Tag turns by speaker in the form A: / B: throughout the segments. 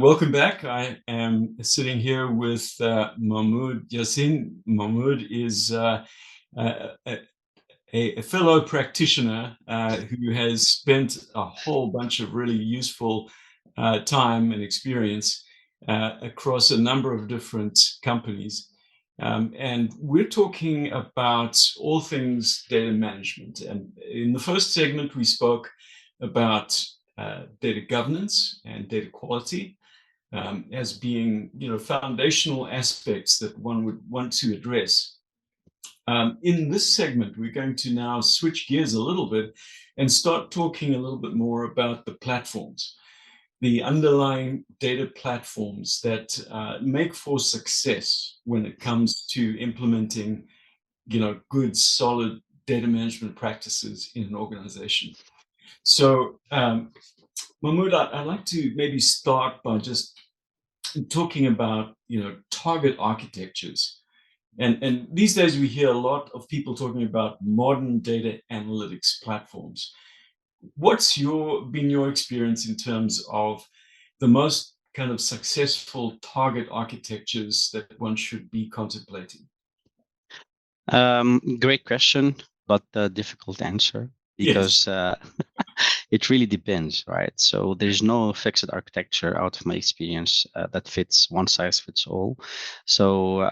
A: Welcome back. I am sitting here with Mahmoud Yassin. Mahmoud is a, a fellow practitioner who has spent a whole bunch of really useful time and experience across a number of different companies. And we're talking about all things data management. And in the first segment, we spoke about data governance and data quality as being, foundational aspects that one would want to address. In this segment, we're going to now switch gears a little bit and start talking a little bit more about the platforms, the underlying data platforms that make for success when it comes to implementing, good, solid data management practices in an organization. So, Mahmoud, I'd like to maybe start by just talking about target architectures. And these days we hear a lot of people talking about modern data analytics platforms. What's been your experience in terms of the most kind of successful target architectures that one should be contemplating?
B: Great question, but a difficult answer
A: Yes.
B: because it really depends, right? So there's no fixed architecture out of my experience that fits one size fits all. So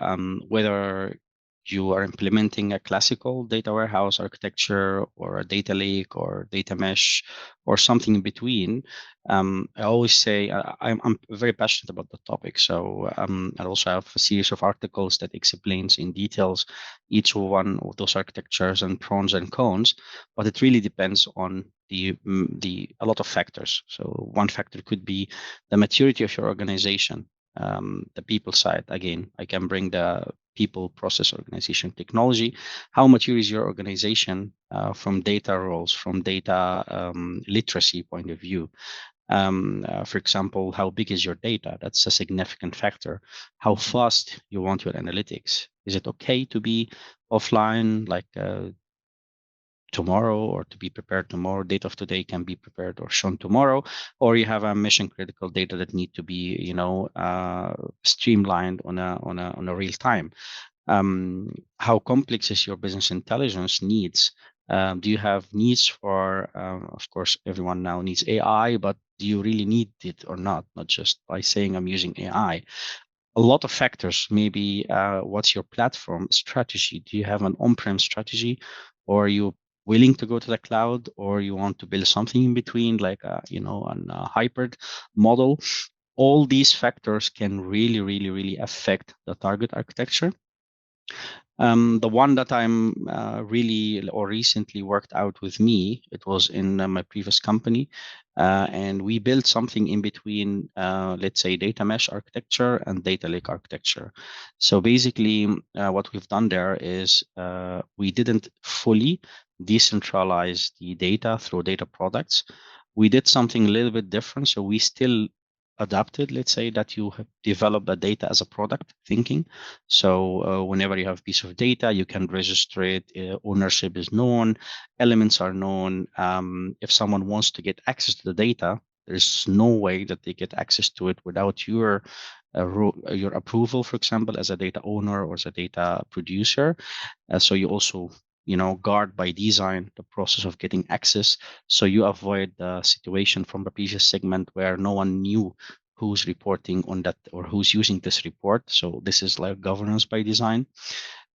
B: whether you are implementing a classical data warehouse architecture or a data lake or data mesh or something in between, I always say I'm very passionate about the topic. So I also have a series of articles that explains in details each one of those architectures and pros and cons, but it really depends on the a lot of factors. So one factor could be the maturity of your organization, the people side. Again, I can bring the people, process, organization, technology. How mature is your organization from data roles, from data literacy point of view? For example, how big is your data? That's a significant factor. How fast you want your analytics? Is it okay to be offline, like tomorrow, or to be prepared tomorrow? Data of today can be prepared or shown tomorrow, or you have a mission critical data that need to be, streamlined on a real time. How complex is your business intelligence needs? Do you have needs for, of course, everyone now needs AI, but do you really need it or not? Not just by saying I'm using AI. A lot of factors. Maybe what's your platform strategy? Do you have an on-prem strategy, or are you willing to go to the cloud, or you want to build something in between, like a hybrid model? All these factors can really, really, really affect the target architecture. The one that I'm really or recently worked out with me, it was in my previous company, and we built something in between, let's say, data mesh architecture and data lake architecture. So basically, what we've done there is we didn't fully decentralize the data through data products. We did something a little bit different. So we still adapted, let's say, that you have developed the data as a product thinking. So whenever you have a piece of data, you can register it. Ownership is known, elements are known. If someone wants to get access to the data, there's no way that they get access to it without your approval, for example, as a data owner or as a data producer. So you also guard by design the process of getting access, so you avoid the situation from the previous segment where no one knew who's reporting on that or who's using this report. So this is like governance by design.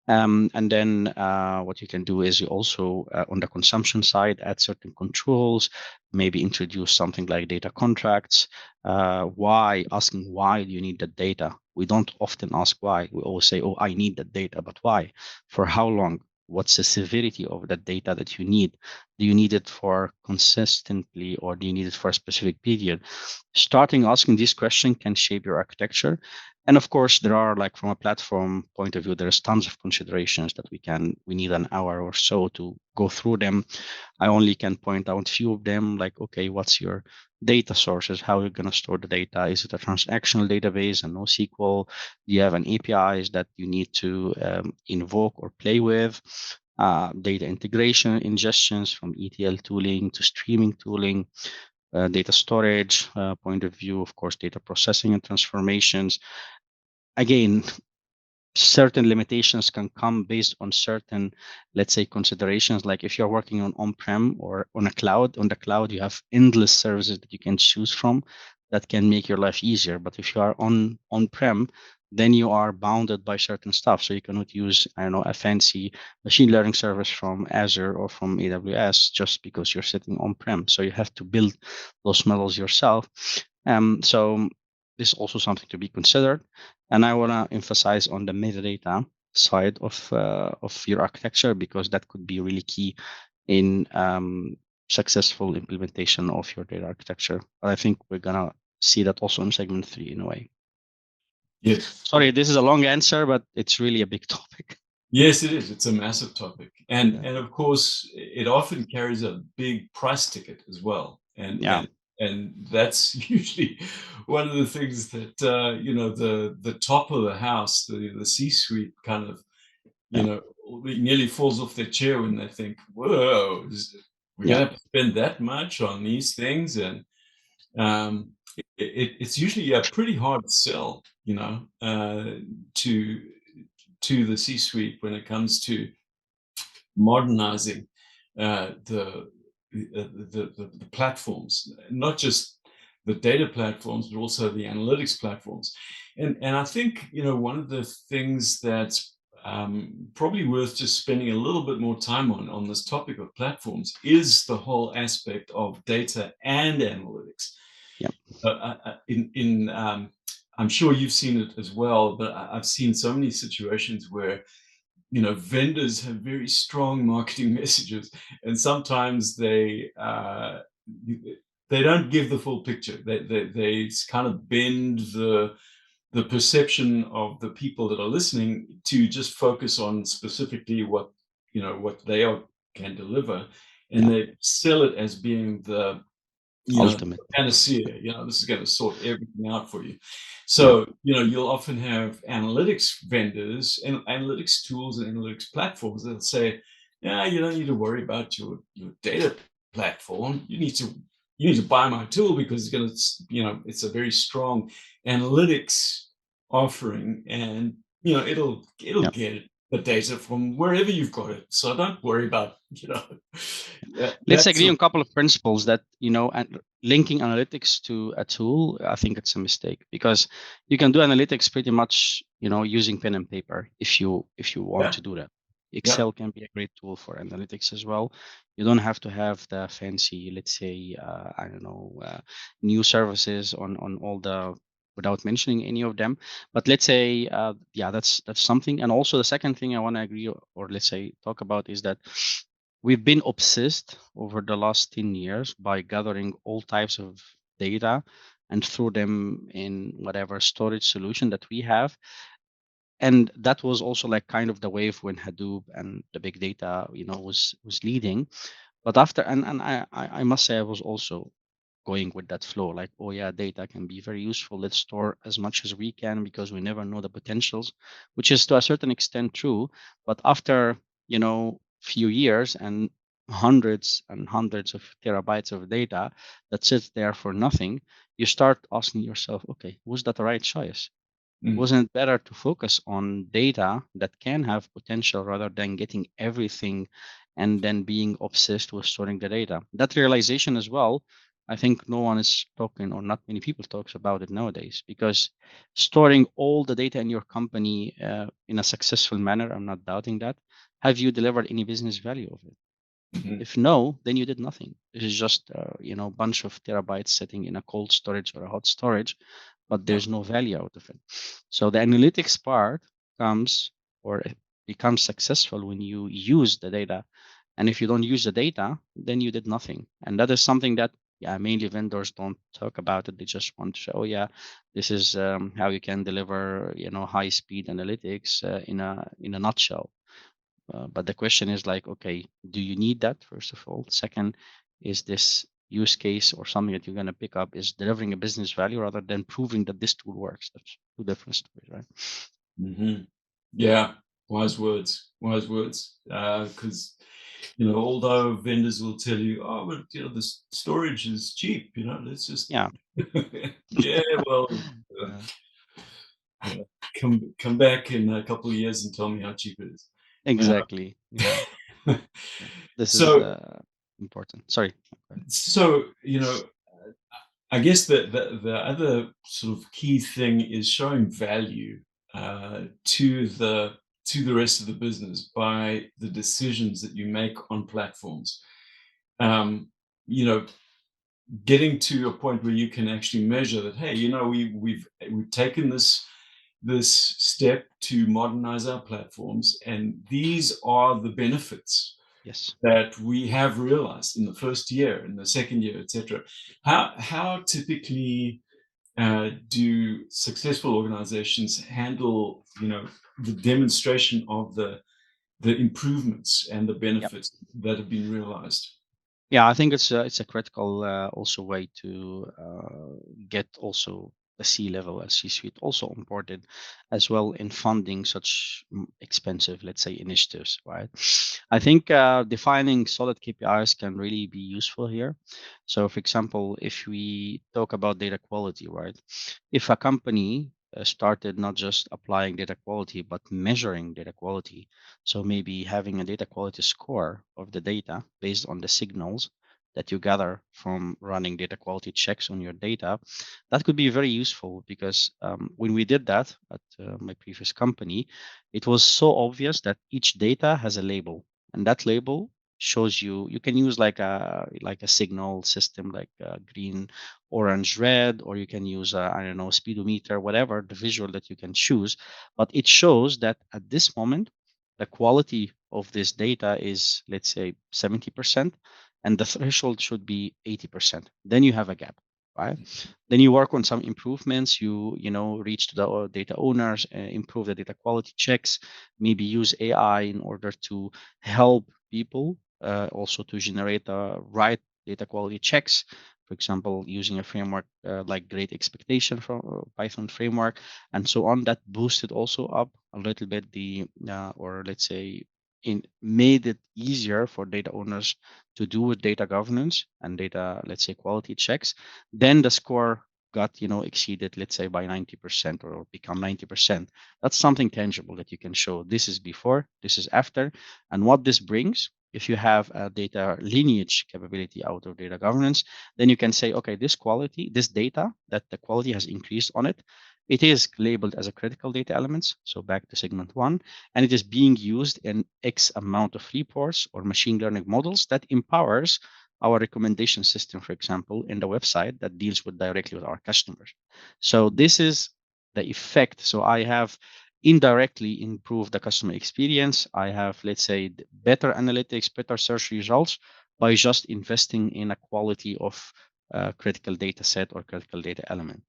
B: And then what you can do is you also, on the consumption side, add certain controls, maybe introduce something like data contracts. Asking why do you need the data? We don't often ask why. We always say, oh, I need that data, but why? For how long? What's the severity of that data that you need? Do you need it for consistently, or do you need it for a specific period? Starting asking this question can shape your architecture. And of course, there are, like, from a platform point of view, there's tons of considerations that we need an hour or so to go through them. I only can point out a few of them, like, okay, what's your data sources? How you're going to store the data? Is it a transactional database and NoSQL? Do you have an APIs that you need to invoke or play with? Data integration, ingestions from ETL tooling to streaming tooling. data storage point of view, of course, data processing and transformations. Again, certain limitations can come based on certain, let's say, considerations. Like if you're working on-prem or on the cloud, you have endless services that you can choose from that can make your life easier. But if you are on-prem, then you are bounded by certain stuff. So you cannot use, I don't know, a fancy machine learning service from Azure or from AWS just because you're sitting on-prem. So you have to build those models yourself. So this is also something to be considered. And I want to emphasize on the metadata side of your architecture, because that could be really key in successful implementation of your data architecture. But I think we're gonna see that also in segment 3 in a way.
A: Yes.
B: Sorry, this is a long answer, but it's really a big topic.
A: Yes, it is. It's a massive topic, and
B: Yeah.
A: and of course, it often carries a big price ticket as well, and
B: Yeah.
A: that's usually one of the things that the top of the house, the C-suite, kind of
B: Yeah.
A: nearly falls off their chair when they think, "Whoa, we're
B: Yeah.
A: going to have to spend that much on these things," and um, it's usually a pretty hard sell, to the C-suite when it comes to modernizing the platforms, not just the data platforms, but also the analytics platforms. And I think one of the things that's probably worth just spending a little bit more time on this topic of platforms is the whole aspect of data and analytics.
B: Yeah.
A: I'm sure you've seen it as well, but I've seen so many situations where vendors have very strong marketing messages, and sometimes they don't give the full picture. They kind of bend the perception of the people that are listening to just focus on specifically what they can deliver, and
B: Yeah.
A: they sell it as being the
B: Ultimate.
A: panacea. This is going to sort everything out for you.
B: Yeah.
A: So you'll often have analytics vendors and analytics tools and analytics platforms that'll say, yeah, you don't need to worry about your data platform. You need to buy my tool because it's going to, it's a very strong analytics offering, and it'll
B: Yeah.
A: get the data from wherever you've got it. So don't worry about
B: Let's
A: that's
B: agree on a couple of principles that, and linking analytics to a tool, I think it's a mistake, because you can do analytics pretty much, using pen and paper if you want
A: yeah,
B: to do that.
A: yeah.
B: Excel can be a great tool for analytics as well. You don't have to have the fancy, let's say, I don't know, new services on all the without mentioning any of them. But let's say, yeah, that's something. And also the second thing I want to agree, or let's say talk about, is that we've been obsessed over the last 10 years by gathering all types of data and throw them in whatever storage solution that we have. And that was also like kind of the wave when Hadoop and the big data, was leading. But after, and I must say, I was also going with that flow, like, oh yeah, data can be very useful, let's store as much as we can because we never know the potentials, which is to a certain extent true. But after few years and hundreds and hundreds of terabytes of data that sits there for nothing, you start asking yourself, okay, was that the right choice?
A: Mm.
B: Wasn't it better to focus on data that can have potential rather than getting everything and then being obsessed with storing the data? That realization as well, I think no one is talking, or not many people talks about it nowadays, because storing all the data in your company in a successful manner, I'm not doubting that. Have you delivered any business value of it?
A: Mhm.
B: If no, then you did nothing. This is just bunch of terabytes sitting in a cold storage or a hot storage, but
A: Yeah.
B: there's no value out of it. So the analytics part comes, or it becomes successful when you use the data. And if you don't use the data, then you did nothing. And that is something that, yeah, mainly vendors don't talk about it. They just want to say, oh yeah, this is how you can deliver high speed analytics in a nutshell. But the question is like, okay, do you need that, first of all? Second, is this use case or something that you're going to pick up is delivering a business value rather than proving that this tool works? That's two different stories, right?
A: Yeah, wise words, wise words. Because although vendors will tell you, oh, but the storage is cheap, let's just,
B: Yeah.
A: yeah, well, uh,
B: Yeah.
A: uh, come back in a couple of years and tell me how cheap it is.
B: Exactly. Yeah.
A: Uh,
B: Yeah. This is
A: so,
B: important. Sorry. Okay.
A: so, I guess the other sort of key thing is showing value to the rest of the business by the decisions that you make on platforms. Um, you know, Getting to a point where you can actually measure that. Hey, we've taken this step to modernize our platforms, and these are the benefits
B: Yes.
A: that we have realized in the first year, in the second year, etc. How typically do successful organizations handle, the demonstration of the improvements and the
B: Yep.
A: benefits that have been realized?
B: Yeah, I think it's a critical also way to get also the C level and C suite also important as well in funding such expensive, let's say, initiatives, right? I think defining solid KPIs can really be useful here. So, for example, if we talk about data quality, right? If a company started not just applying data quality but measuring data quality, so maybe having a data quality score of the data based on the signals that you gather from running data quality checks on your data, that could be very useful because when we did that at my previous company, it was so obvious that each data has a label, and that label shows you can use like a signal system like green, orange, red, or you can use I don't know, speedometer, whatever the visual that you can choose, but it shows that at this moment the quality of this data is, let's say, 70%, and the threshold should be 80%. Then you have a gap, right? Then you work on some improvements. You reach to the data owners, improve the data quality checks, maybe use AI in order to help people also to generate the right data quality checks. For example, using a framework like Great Expectation from Python framework, and so on. That boosted also up a little bit the, or let's say, in made it easier for data owners to do with data governance and data, let's say, quality checks. Then the score got exceeded, let's say, by 90% or become 90%. That's something tangible that you can show. This is before, this is after, and what this brings. If you have a data lineage capability out of data governance, then you can say, okay, this quality, this data that the quality has increased on it, it is labeled as a critical data elements. So back to segment one, and it is being used in X amount of reports or machine learning models that empowers our recommendation system, for example, in the website that deals with directly with our customers. So this is the effect. So I have indirectly improved the customer experience. I have, let's say, better analytics, better search results by just investing in a quality of critical data set or critical data element.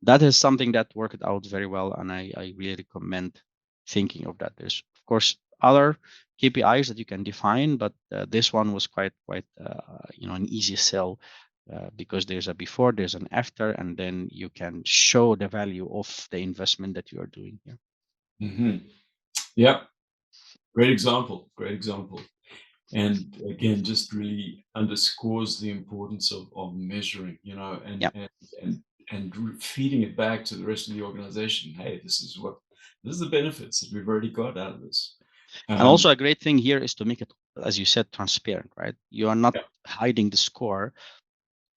B: That is something that worked out very well, and I really recommend thinking of that. There's of course other KPIs that you can define, but this one was quite an easy sell because there's a before, there's an after, and then you can show the value of the investment that you are doing here.
A: Hmm. Yeah, great example. Great example. And again, just really underscores the importance of measuring,
B: Yeah.
A: and feeding it back to the rest of the organization. Hey, this is the benefits that we've already got out of this.
B: And
A: Um,
B: also a great thing here is to make it, as you said, transparent, right? You are not
A: yeah,
B: hiding the score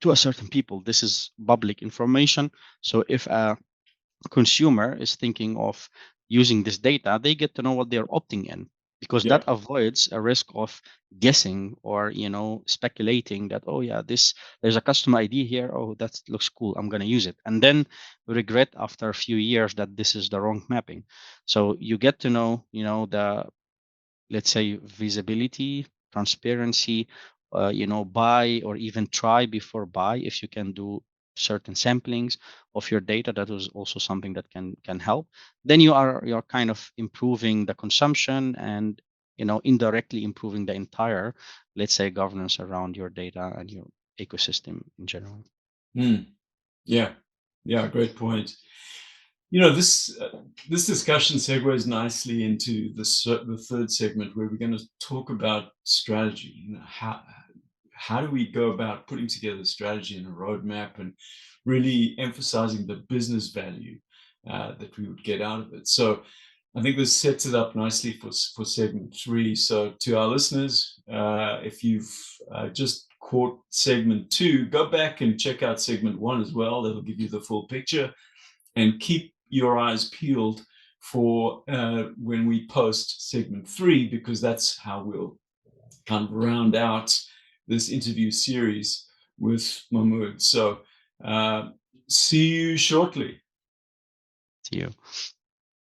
B: to a certain people. This is public information. So if a consumer is thinking of using this data, they get to know what they're opting in, because
A: yeah,
B: that avoids a risk of guessing or speculating that, oh yeah, this there's a custom ID here, oh that looks cool, I'm going to use it, and then regret after a few years that this is the wrong mapping. So you get to know the, let's say, visibility, transparency, buy or even try before buy. If you can do certain samplings of your data, that is also something that can help. Then you're kind of improving the consumption and indirectly improving the entire, let's say, governance around your data and your ecosystem in general.
A: mm, yeah, yeah. Great point. This discussion segues nicely into the third segment, where we're going to talk about strategy. How do we go about putting together a strategy and a roadmap, and really emphasizing the business value that we would get out of it. So I think this sets it up nicely for segment 3. So to our listeners, if you've just caught segment 2, go back and check out segment 1 as well. That'll give you the full picture, and keep your eyes peeled for when we post segment 3, because that's how we'll kind of round out this interview series with Mahmoud. So see you shortly.
B: See you.